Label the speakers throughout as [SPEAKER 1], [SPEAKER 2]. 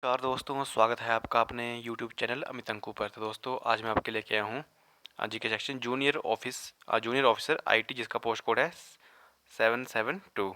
[SPEAKER 1] नमस्कार दोस्तों, स्वागत है आपका अपने यूट्यूब चैनल अमित अंकु पर। तो दोस्तों आज मैं आपके लेके आया हूँ GK section junior officer IT, जिसका पोस्ट कोड है 772।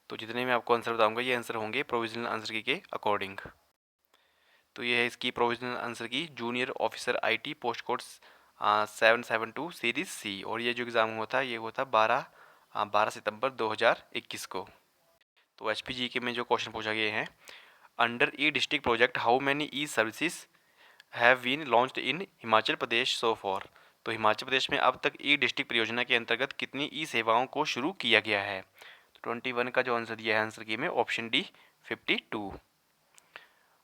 [SPEAKER 1] तो जितने मैं आपको आंसर बताऊंगा ये आंसर होंगे प्रोविजनल आंसर की के अकॉर्डिंग। तो ये है इसकी provisional answer key junior officer IT post code 772 series C. और ये जो एग्ज़ाम हुआ था ये हुआ था 12 सितंबर 2021 को। तो एचपीजी के में जो क्वेश्चन पूछा गया है, under e district project how many e services have been launched in Himachal Pradesh so far. तो हिमाचल प्रदेश में अब तक ई डिस्ट्रिक्ट परियोजना के अंतर्गत कितनी ई सेवाओं को शुरू किया गया है। तो 21 का जो आंसर दिया है आंसर की में ऑप्शन डी 52।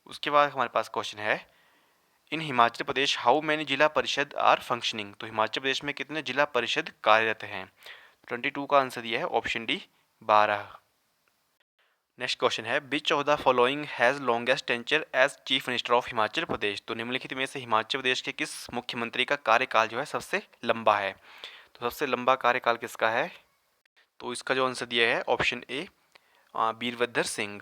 [SPEAKER 1] उसके बाद हमारे पास question is, in Himachal Pradesh how many जिला परिषद आर फंक्शनिंग। तो हिमाचल प्रदेश में कितने जिला परिषद कार्यरत हैं। 22 का आंसर दिया है ऑप्शन डी 12। नेक्स्ट क्वेश्चन है, which of the following has longest tenure as chief minister of Himachal Pradesh. तो निम्नलिखित में से हिमाचल प्रदेश के किस मुख्यमंत्री का कार्यकाल जो है सबसे लंबा है। तो सबसे लंबा कार्यकाल किसका है। तो इसका जो आंसर दिया है ऑप्शन ए वीरभद्र सिंह।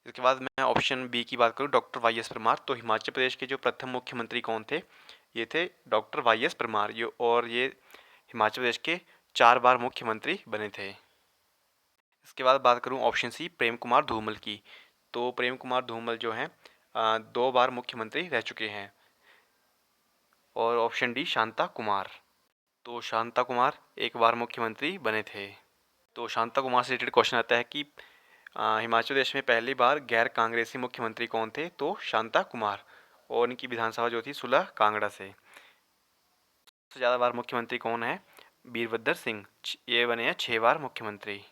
[SPEAKER 1] इसके बाद मैं ऑप्शन बी की बात करूँ, डॉक्टर वाई एस परमार। तो हिमाचल प्रदेश के जो प्रथम मुख्यमंत्री कौन थे, ये थे डॉक्टर वाई एस परमार। ये हिमाचल प्रदेश के 4 बार मुख्यमंत्री बने थे। इसके बाद बात करूं ऑप्शन सी प्रेम कुमार धूमल की। तो प्रेम कुमार धूमल जो हैं 2 बार मुख्यमंत्री रह चुके हैं। और ऑप्शन डी शांता कुमार। तो शांता कुमार 1 बार मुख्यमंत्री बने थे। तो शांता कुमार से रिलेटेड क्वेश्चन आता है कि हिमाचल प्रदेश में पहली बार गैर कांग्रेसी मुख्यमंत्री कौन थे। तो शांता कुमार। और इनकी विधानसभा जो थी सुलह कांगड़ा से। सबसे ज़्यादा बार मुख्यमंत्री कौन है, वीरभद्र सिंह। ये बने हैं 6 बार मुख्यमंत्री।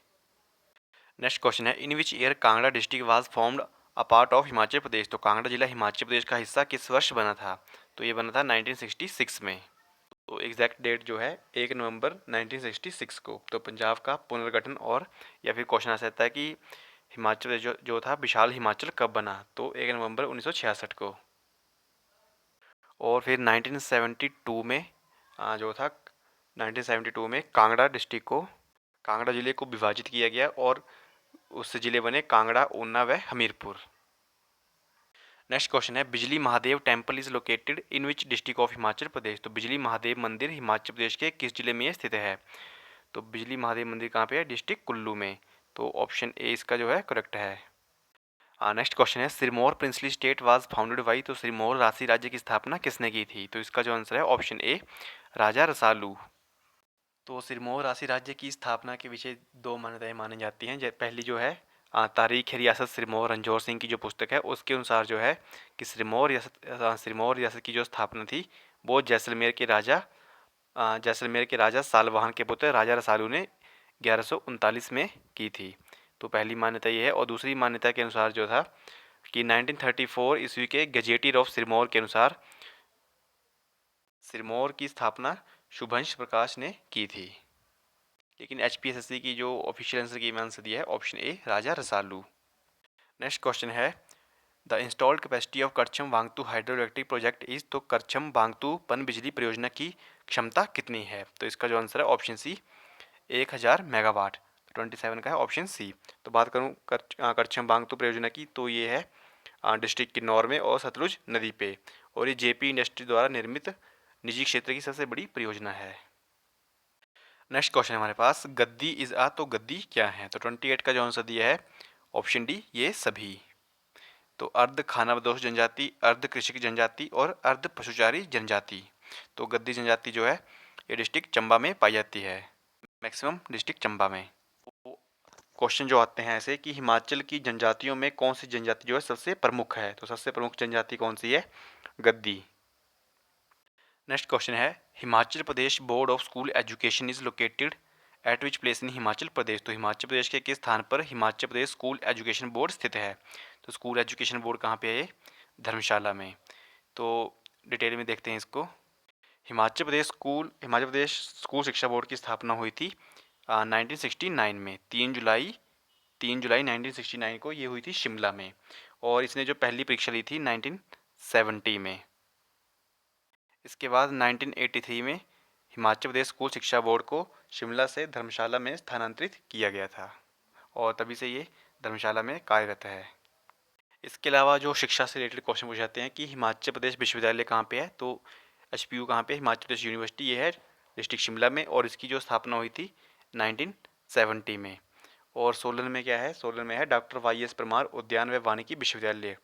[SPEAKER 1] Next question is, in which year Kangra district was formed a part of Himachal Pradesh. तो कांगड़ा जिला हिमाचल प्रदेश का हिस्सा किस वर्ष बना था। तो ये बना था 1966 में। तो एग्जैक्ट डेट जो है 1 नवंबर 1966 को। तो पंजाब का पुनर्गठन। और या फिर क्वेश्चन आ सकता है कि हिमाचल प्रदेश जो था विशाल हिमाचल कब बना। तो 1 नवंबर 1966 को। और फिर 1972 में जो था 1972 में कांगड़ा जिले को विभाजित किया गया और उससे जिले बने कांगड़ा, ऊना व Hamirpur. Next question is, Bijli Mahadev temple is located in which district of Himachal Pradesh. तो बिजली महादेव मंदिर हिमाचल प्रदेश के किस जिले में स्थित है। तो बिजली महादेव मंदिर कहाँ पे है, डिस्ट्रिक्ट कुल्लू में। तो ऑप्शन ए इसका जो है करेक्ट है। नेक्स्ट क्वेश्चन है, Sirmaur princely state was founded by. तो सिरमौर राशि राज्य की स्थापना किसने की थी। तो इसका जो आंसर है ऑप्शन ए राजा रसालू। तो सिरमौर राशि राज्य की स्थापना के विषय 2 मान्यताएं मानी जाती हैं। पहली जो है तारीख रियासत सिरमौर रणजोर सिंह की जो पुस्तक है उसके अनुसार जो है कि सिरमौर रियासत की जो स्थापना थी वो जैसलमेर के राजा सालवाहन के पुत्र राजा रसालू ने 1139 में की थी। तो पहली मान्यता ये है। और दूसरी मान्यता के अनुसार जो था कि 1934 ईस्वी के गजेटियर ऑफ सिरमौर के अनुसार सिरमौर की स्थापना शुभंश प्रकाश ने की थी। लेकिन एचपीएससी की जो ऑफिशियल आंसर की आंसर दिया है option A Raja Rasalu. Next question है, the installed capacity of Karcham Wangtoo hydro electric project is. तो करछम वांगतू पन बिजली परियोजना की क्षमता कितनी है। तो इसका जो आंसर है ऑप्शन सी 1000 मेगावाट। 27 का है ऑप्शन सी। तो बात करूँ करछम वांगतू परियोजना की, तो ये है डिस्ट्रिक्ट किन्नौर में और सतलुज नदी पे। और ये जेपी इंडस्ट्री द्वारा निर्मित निजी क्षेत्र की सबसे बड़ी परियोजना है। नेक्स्ट क्वेश्चन हमारे पास, गद्दी इज आ। तो गद्दी क्या है। तो 28 का जो आंसर दिया है ऑप्शन डी ये सभी। तो अर्ध खानाबदोश जनजाति, अर्ध कृषिक जनजाति और अर्ध पशुचारी जनजाति। तो गद्दी जनजाति जो है ये डिस्ट्रिक्ट चंबा में पाई जाती है, मैक्सिमम डिस्ट्रिक्ट चंबा में। क्वेश्चन जो आते हैं ऐसे कि हिमाचल की जनजातियों में कौन सी जनजाति जो है सबसे प्रमुख है। तो सबसे प्रमुख जनजाति कौन सी है, गद्दी। Next question is, Himachal Pradesh board of school education is located at which place in Himachal Pradesh. तो हिमाचल प्रदेश के किस स्थान पर Himachal Pradesh school education board स्थित है। तो स्कूल एजुकेशन बोर्ड कहाँ पे है, धर्मशाला में। तो डिटेल में देखते हैं इसको। हिमाचल प्रदेश स्कूल शिक्षा बोर्ड की स्थापना हुई थी 1969 में। 3 जुलाई 1969 को ये हुई थी शिमला में। और इसने जो पहली परीक्षा ली थी 1970 में। इसके बाद 1983 में हिमाचल प्रदेश स्कूल शिक्षा बोर्ड को शिमला से धर्मशाला में स्थानांतरित किया गया था और तभी से ये धर्मशाला में कार्यरत है। इसके अलावा जो शिक्षा से रिलेटेड क्वेश्चन पूछे जाते हैं कि हिमाचल प्रदेश विश्वविद्यालय कहाँ पे है, तो HPU कहाँ पे है, हिमाचल प्रदेश यूनिवर्सिटी, ये है डिस्ट्रिक्ट शिमला में, और इसकी जो स्थापना हुई थी 1970 में। और सोलन में क्या है, सोलन में है डॉक्टर YS परमार उद्यान व वानिकी विश्वविद्यालय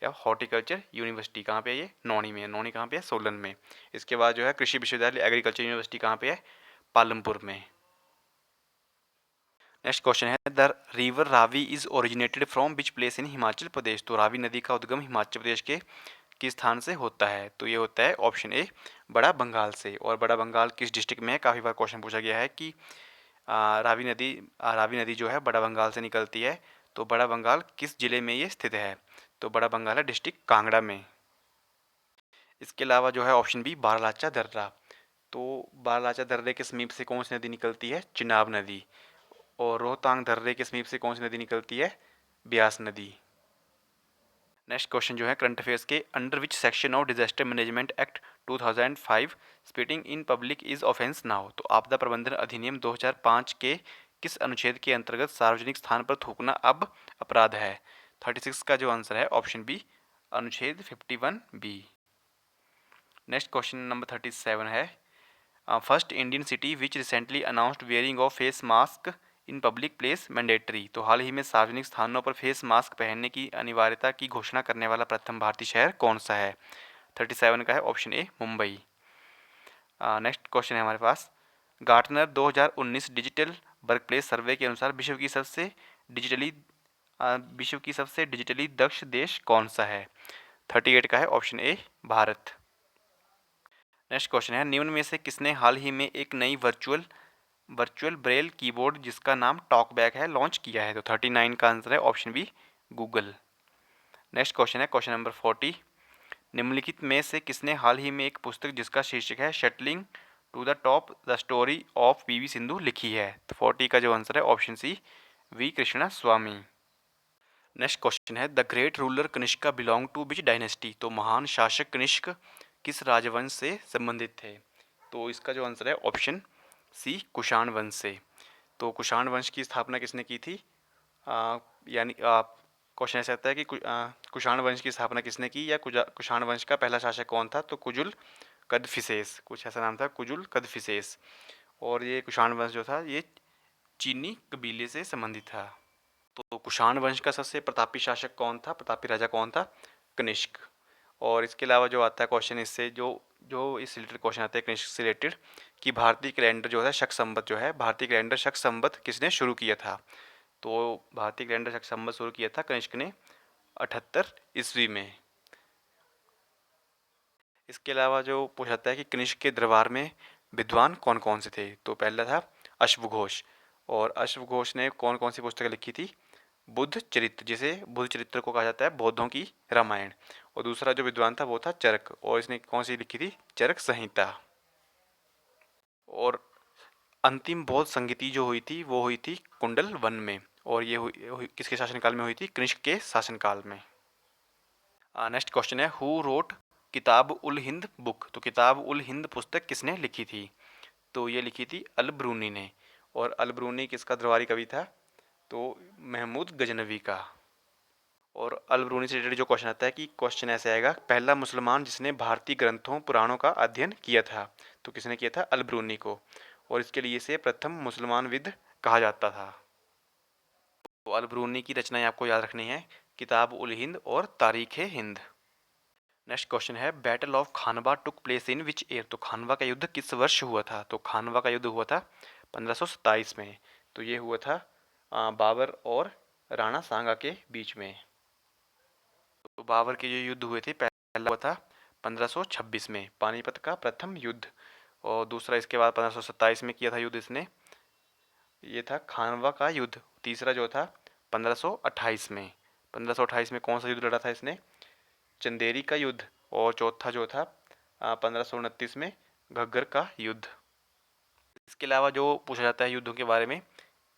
[SPEAKER 1] या हॉर्टिकल्चर यूनिवर्सिटी, कहाँ पे है ये, नौनी में है। नौनी कहाँ पे है, सोलन में। इसके बाद जो है कृषि विश्वविद्यालय एग्रीकल्चर यूनिवर्सिटी कहाँ पे है, पालमपुर में। नेक्स्ट क्वेश्चन है the river Ravi is originated from which place in Himachal Pradesh, तो रावी नदी का उद्गम हिमाचल प्रदेश के किस स्थान से होता है, तो ये होता है ऑप्शन ए बड़ा बंगाल से। और बड़ा बंगाल किस डिस्ट्रिक्ट में है, काफ़ी बार क्वेश्चन पूछा गया है कि रावी नदी जो है बड़ा बंगाल से निकलती है, तो बड़ा बंगाल किस जिले में ये स्थित है, तो बड़ा बंगाल है डिस्ट्रिक्ट कांगड़ा में। इसके अलावा जो है ऑप्शन बी बारालाचा दर्रा, तो बारालाचा दर्रे के समीप से कौन सी नदी निकलती है, चिनाब नदी। और रोहतांग दर्रे के समीप से कौन सी नदी निकलती है, ब्यास नदी। नेक्स्ट क्वेश्चन जो है करंट अफेयर्स के, under which section of disaster management act 2005 spitting in public is offence now, तो आपदा प्रबंधन अधिनियम 2005 के किस अनुच्छेद के अंतर्गत सार्वजनिक स्थान पर थूकना अब अपराध है। 36 का जो आंसर है ऑप्शन बी, अनुच्छेद 51B। नेक्स्ट क्वेश्चन नंबर 37 है first Indian city which recently announced wearing of face mask in public place mandatory, तो हाल ही में सार्वजनिक स्थानों पर फेस मास्क पहनने की अनिवार्यता की घोषणा करने वाला प्रथम भारतीय शहर कौन सा है। 37 का है ऑप्शन ए मुंबई। नेक्स्ट क्वेश्चन है हमारे पास, गार्टनर 2019 डिजिटल वर्कप्लेस सर्वे के अनुसार डिजिटली विश्व की सबसे डिजिटली दक्ष देश कौन सा है। 38 का है ऑप्शन ए भारत। नेक्स्ट क्वेश्चन है निम्न में से किसने हाल ही में एक नई वर्चुअल वर्चुअल ब्रेल कीबोर्ड जिसका नाम टॉकबैक है लॉन्च किया है, तो 39 का आंसर है option B Google. Next question है क्वेश्चन नंबर 40, निम्नलिखित में से किसने हाल ही में एक पुस्तक जिसका शीर्षक है shuttling to the top the story of PV Sindhu लिखी है, तो 40 का जो आंसर है option C V Krishnaswamy. Next question है the great ruler Kanishka belong to which dynasty, तो महान शासक कनिष्क किस राजवंश से संबंधित थे, तो इसका जो आंसर है ऑप्शन सी कुषाण वंश से। तो कुषाण वंश की स्थापना किसने की थी, यानी क्वेश्चन ऐसा आता है कि कुषाण वंश की स्थापना किसने की, या कुषाण वंश का पहला शासक कौन था, तो कुजुल कदफिसेस, कुछ ऐसा नाम था कुजुल कदफिसेस। और ये कुषाण वंश जो था ये चीनी कबीले से संबंधित था। तो कुषाण वंश का सबसे प्रतापी शासक कौन था, प्रतापी राजा कौन था, कनिष्क। और इसके अलावा जो आता है क्वेश्चन इससे जो जो इस रिलेटेड क्वेश्चन आते हैं कनिष्क से रिलेटेड कि भारतीय कैलेंडर जो है शक संवत जो है भारतीय कैलेंडर शक संवत किसने शुरू किया था, तो भारतीय कैलेंडर शक संवत शुरू किया था कनिष्क ने 78 ईस्वी में। इसके अलावा जो पूछा जाता है कि कनिष्क के दरबार में विद्वान कौन कौन से थे, तो पहला था अश्वघोष। और अश्वघोष ने कौन कौन सी पुस्तकें लिखी थी, बुद्ध चरित्र, जिसे बुद्ध चरित्र को कहा जाता है बौद्धों की रामायण। और दूसरा जो विद्वान था वो था चरक, और इसने कौन सी लिखी थी, चरक संहिता। और अंतिम बौद्ध संगीति जो हुई थी वो हुई थी कुंडल वन में, और ये किसके शासनकाल में हुई थी, कनिष्क के शासनकाल में। नेक्स्ट क्वेश्चन है हु रोट किताब उल हिंद बुक, तो किताब उल हिंद पुस्तक किसने लिखी थी, तो ये लिखी थी अल ब्रूनी ने। और अल ब्रूनी किसका दरबारी कवि था, तो महमूद गजनवी का। और अल ब्रूनी से रिलेटेड जो क्वेश्चन आता है कि क्वेश्चन ऐसे आएगा, पहला मुसलमान जिसने भारतीय ग्रंथों पुराणों का अध्ययन किया था, तो किसने किया था, अल ब्रूनी को। और इसके लिए इसे प्रथम मुसलमान विद कहा जाता था। तो अल ब्रूनी की रचनाएं आपको याद रखनी है, किताब उल हिंद और तारीख हिंद। नेक्स्ट क्वेश्चन है battle of Khanwa took place in which year, तो खानवा का युद्ध किस वर्ष हुआ था, तो खानवा का युद्ध हुआ था 1527 में। तो ये हुआ था बाबर और राणा सांगा के बीच में। तो बाबर के जो युद्ध हुए थे, पहला हुआ था 1526 में पानीपत का प्रथम युद्ध, और दूसरा इसके बाद 1527 में किया था युद्ध इसने, ये था खानवा का युद्ध। तीसरा जो था 1528 में, 1528 में कौन सा युद्ध लड़ा था इसने, चंदेरी का युद्ध। और चौथा जो था 1529 में घग्गर का युद्ध। इसके अलावा जो पूछा जाता है युद्धों के बारे में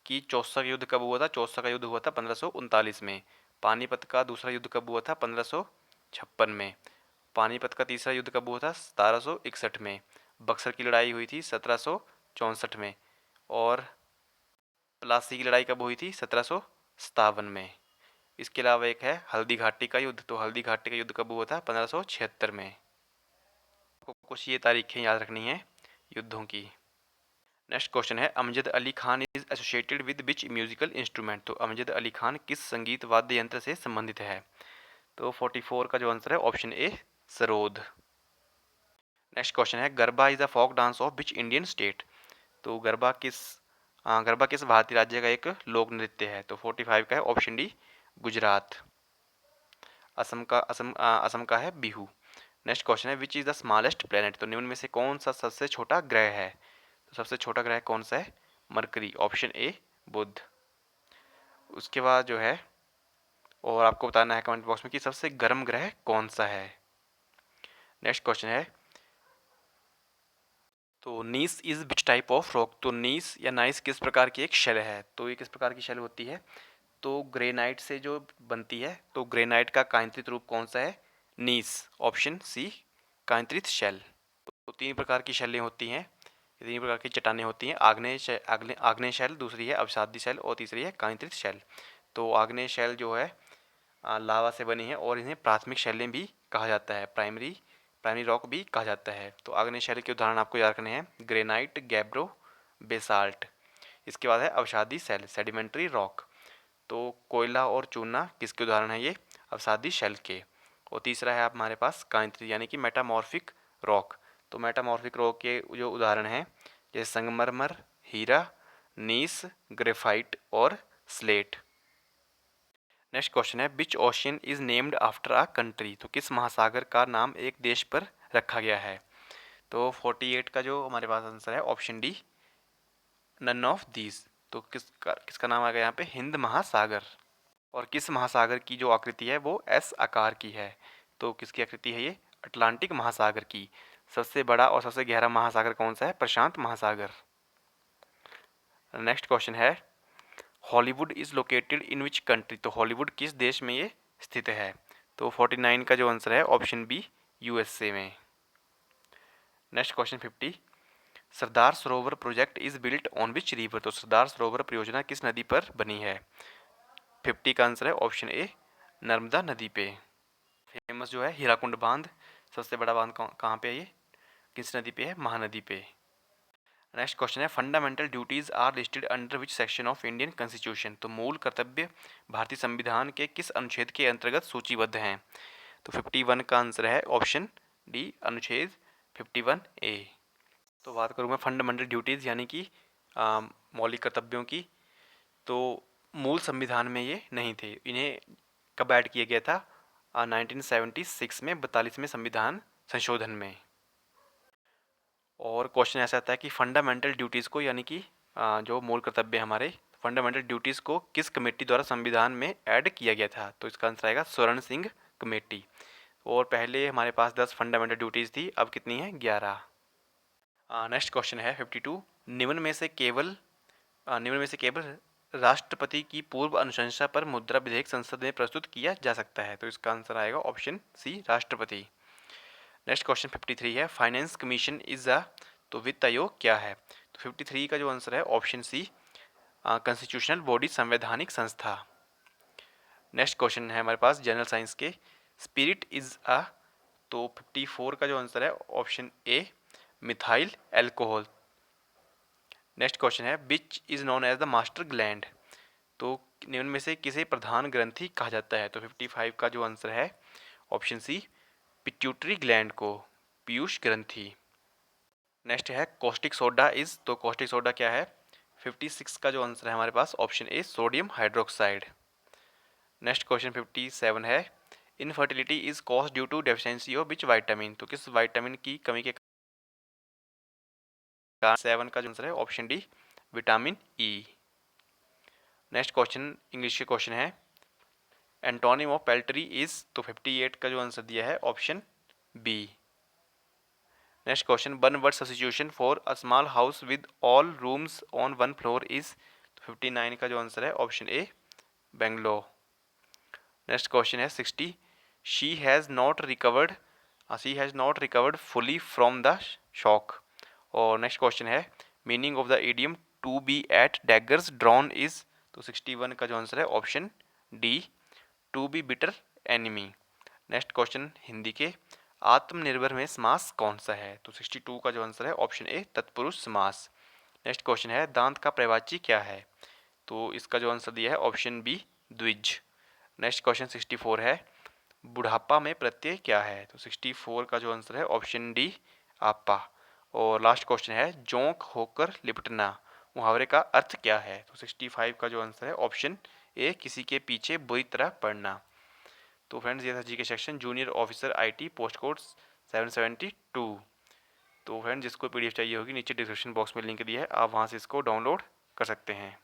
[SPEAKER 1] कि चौसा का युद्ध कब हुआ था, चौसा का युद्ध हुआ था 1539 में। पानीपत का दूसरा युद्ध कब हुआ था, 1556 में। पानीपत का तीसरा युद्ध कब हुआ था, 1761 में। बक्सर की लड़ाई हुई थी 1764 में। और प्लासी की लड़ाई कब हुई थी, 1757 में। इसके अलावा एक है हल्दी घाटी का युद्ध। तो हल्दी घाटी का युद्ध कब हुआ था? 1576 में। आपको कुछ ये तारीखें याद रखनी है युद्धों की। नेक्स्ट क्वेश्चन है Amjad Ali Khan is associated with which musical instrument. तो अमजद अली खान किस संगीत वाद्य यंत्र से संबंधित है? तो 44 का जो आंसर है option A sarod. Next question है Garba is a folk dance of which Indian state. तो गरबा किस भारतीय राज्य का एक लोक नृत्य है? तो 45 का है ऑप्शन डी गुजरात। असम का है बिहू। नेक्स्ट क्वेश्चन है which is the smallest planet. तो निम्न में से कौन सा सबसे छोटा ग्रह है? तो सबसे छोटा ग्रह कौन सा है? मरकरी, ऑप्शन ए बुध। उसके बाद जो है और आपको बताना है कमेंट बॉक्स में कि सबसे गर्म ग्रह कौन सा है। नेक्स्ट क्वेश्चन है तो नीस is which type of rock. तो नीस या नाइस किस प्रकार की एक शेल है? तो ये किस प्रकार की शेल होती है? तो ग्रेनाइट से जो बनती है। तो ग्रेनाइट का कांतित रूप कौन सा है? नीस, ऑप्शन सी कांतित शेल। तो तीन प्रकार की शैलें होती हैं, तीन प्रकार की चट्टानें होती हैं। आग्नेय शैल, दूसरी है अवसादी शैल और तीसरी है कांतित शैल। तो आग्नेय शैल जो है लावा से बनी है और इन्हें प्राथमिक शैलें भी कहा जाता है, प्राइमरी रॉक भी कहा जाता है। तो आग्नेय शैल के उदाहरण आपको याद रखने हैं ग्रेनाइट, गैब्रो, बेसाल्ट। इसके बाद है अवसादी शैल, सेडिमेंट्री रॉक। तो कोयला और चूना किसके उदाहरण है? ये अवसादी शैल के। और तीसरा है हमारे पास कांतित यानी कि मेटामॉर्फिक रॉक। तो मेटामॉर्फिक रॉक के जो उदाहरण हैं जैसे संगमरमर, हीरा, नीस, ग्रेफाइट और स्लेट। नेक्स्ट क्वेश्चन है which ocean is named after a country. तो किस महासागर का नाम एक देश पर रखा गया है? तो 48 का जो हमारे पास आंसर है option D none of these. तो किसका नाम आ गया यहाँ पे? हिंद महासागर। और किस महासागर की जो आकृति है वो एस आकार की है? तो किसकी आकृति है ये? अटलांटिक महासागर की। सबसे बड़ा और सबसे गहरा महासागर कौन सा है? प्रशांत महासागर। नेक्स्ट क्वेश्चन है Hollywood is located in which country. तो हॉलीवुड किस देश में ये स्थित है? तो 49 का जो आंसर है ऑप्शन बी यूएसए में। Next question 50 Sardar Sarovar project is built on which river. तो सरदार सरोवर परियोजना किस नदी पर बनी है? 50 का आंसर है ऑप्शन ए नर्मदा नदी पे। फेमस जो है हीराकुंड बांध, सबसे बड़ा बांध कहाँ पे है ये? किस नदी पे है? महानदी पे। नेक्स्ट क्वेश्चन है fundamental duties are listed under which section of Indian constitution. तो मूल कर्तव्य भारतीय संविधान के किस अनुच्छेद के अंतर्गत सूचीबद्ध हैं? तो 51 का आंसर है ऑप्शन डी अनुच्छेद 51 ए। तो बात करूँ मैं फंडामेंटल ड्यूटीज़ यानी कि मौलिक कर्तव्यों की, तो मूल संविधान में ये नहीं थे। इन्हें कब ऐड किया गया था? 1976 में 42वें संविधान संशोधन में। और क्वेश्चन ऐसा आता है कि फंडामेंटल ड्यूटीज़ को यानी कि जो मूल कर्तव्य हमारे फंडामेंटल ड्यूटीज़ को किस कमेटी द्वारा संविधान में ऐड किया गया था? तो इसका आंसर आएगा स्वर्ण सिंह कमेटी। और पहले हमारे पास 10 फंडामेंटल ड्यूटीज़ थी, अब कितनी है? 11। नेक्स्ट क्वेश्चन है 52 निम्न में से केवल राष्ट्रपति की पूर्व अनुशंसा पर मुद्रा विधेयक संसद में प्रस्तुत किया जा सकता है। तो इसका आंसर आएगा ऑप्शन सी राष्ट्रपति। नेक्स्ट क्वेश्चन 53 है फाइनेंस कमीशन इज अ। तो वित्त आयोग क्या है? तो 53 का जो आंसर है ऑप्शन सी कॉन्स्टिट्यूशनल बॉडी, संवैधानिक संस्था। नेक्स्ट क्वेश्चन है हमारे पास जनरल साइंस के स्पिरिट इज अ। तो 54 का जो आंसर है option A methyl alcohol. Next question है which is known as the master gland. तो निम्न में से किसे प्रधान ग्रंथि कहा जाता है? तो 55 का जो आंसर है ऑप्शन सी पिट्यूटरी ग्लैंड को, पीयूष ग्रंथि। नेक्स्ट है कॉस्टिक सोडा इज। तो कॉस्टिक सोडा क्या है? 56 का जो आंसर है हमारे पास option A sodium hydroxide. Next question 57 है infertility is caused due to deficiency of which vitamin. तो किस विटामिन की कमी के कारण? 7 का जो आंसर है option D vitamin E. Next question English के क्वेश्चन है एंटोनिम ऑफ पेल्ट्री इज। तो 58 का जो आंसर दिया है option B. Next question one word substitution for a small house with all rooms on one floor is. तो 59 का जो आंसर है option A Bangalore. Next question है 60 she has not recovered fully from the shock. और next question है meaning of the idiom to be at daggers drawn is. तो 61 का जो आंसर है option D to be bitter enemy. Next question Hindi के, आत्मनिर्भर में समास कौन सा है? तो 62 का जो आंसर है ऑप्शन ए तत्पुरुष समास। नेक्स्ट क्वेश्चन है, दांत का पर्यायवाची क्या है? तो इसका जो आंसर दिया है ऑप्शन बी द्विज। नेक्स्ट क्वेश्चन 64 है, बुढ़ापा में प्रत्यय क्या है? तो 64 का जो आंसर है ऑप्शन डी आपा। और लास्ट क्वेश्चन है, जोंक होकर लिपटना मुहावरे का अर्थ क्या है? तो 65 का जो आंसर है ऑप्शन ए किसी के पीछे बुरी तरह पड़ना। तो फ्रेंड्स ये था जी के section junior officer IT post code 772। तो फ्रेंड्स जिसको पीडीएफ चाहिए होगी नीचे डिस्क्रिप्शन बॉक्स में लिंक दिया है, आप वहाँ से इसको डाउनलोड कर सकते हैं।